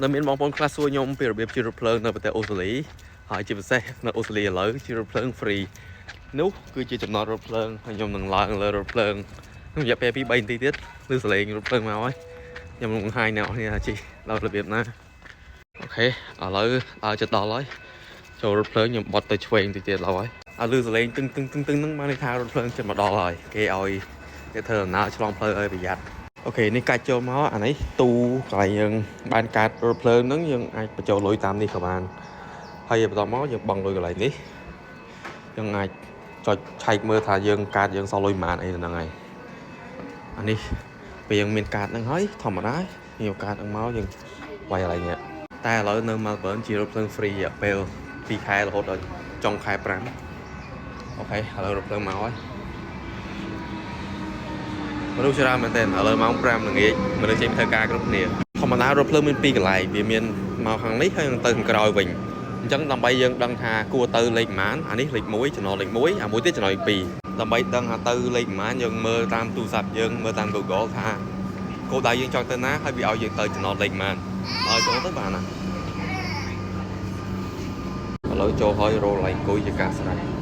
នៅមានបងប្អូនខ្លះសួរខ្ញុំពីរបៀបជិះរថភ្លើងនៅប្រទេសអូស្ត្រាលីហើយជាពិសេសនៅអូស្ត្រាលីឥឡូវជិះរថភ្លើង free នោះគឺជាចំណតរថភ្លើងហើយខ្ញុំនឹងឡើងលើរថភ្លើងក្នុងរយៈពេល2-3នាទីទៀតឬសលេងរថភ្លើងមកហើយខ្ញុំនឹងបង្ហាញអ្នកនរគ្នាជិះដល់របៀបណាអូខេឥឡូវដល់ចិត្តដល់ហើយចូលរថភ្លើងខ្ញុំបត់ទៅឆ្វេងតិចទៀតឡើយហើយលឺសលេងទឹងហ្នឹងបានន័យថារថភ្លើងចិត្តមកដល់ហើយគេឲ្យគេធ្វើដំណើរឆ្លងផ្លូវឲ្យប្រយ័ត្នអូខេនេះកាច់ចូលមកអានេះទូកន្លែងយើងបានកាត់រថភ្លើងហ្នឹងយើងអាចបញ្ចូលលុយតាមនេះក៏បានហើយបន្តមកយើងបង់លុយកន្លែងនេះយើងអាចចុចឆែកមើលថាយើងកាតយើងសល់លុយប៉ុន្មានអីហ្នឹងហើយអានេះពេលយើងមានកាតហ្នឹងហើយធម្មតាយើងកាតហ្នឹងមកយើងវាយកន្លែងនេះតែឥឡូវនៅ Melbourne ជារថភ្លើង free រយៈពេល2ខែរហូតដល់ចុងខែ5អូខេឥឡូវរថភ្លើងមកហើយមនុស្សច្រើនមែនទែនឥឡូវម៉ោង5ល្ងាចមនុស្សចេញធ្វើការគ្រប់គ្នាធម្មតារថភ្លើងមាន2កន្លែងវាមានមកខាងនេះហើយនឹងទៅខាងក្រោយវិញអញ្ចឹងដើម្បីយើងដឹងថាគួរទៅលេខប៉ុន្មានអានេះលេខ1ចំណុចលេខ1អាមួយទៀតចំណុច2ដើម្បីដឹងថាទៅលេខប៉ុន្មានយើងមើលតាមទូរស័ព្ទយើងមើលតាម Google ថាគោលដៅយើងចង់ទៅណាហើយវាឲ្យយើងទៅចំណុចលេខប៉ុន្មានឲ្យចូលទៅបានណាឥឡូវចូលហើយរោលឡើងអង្គុយជាការស្រេច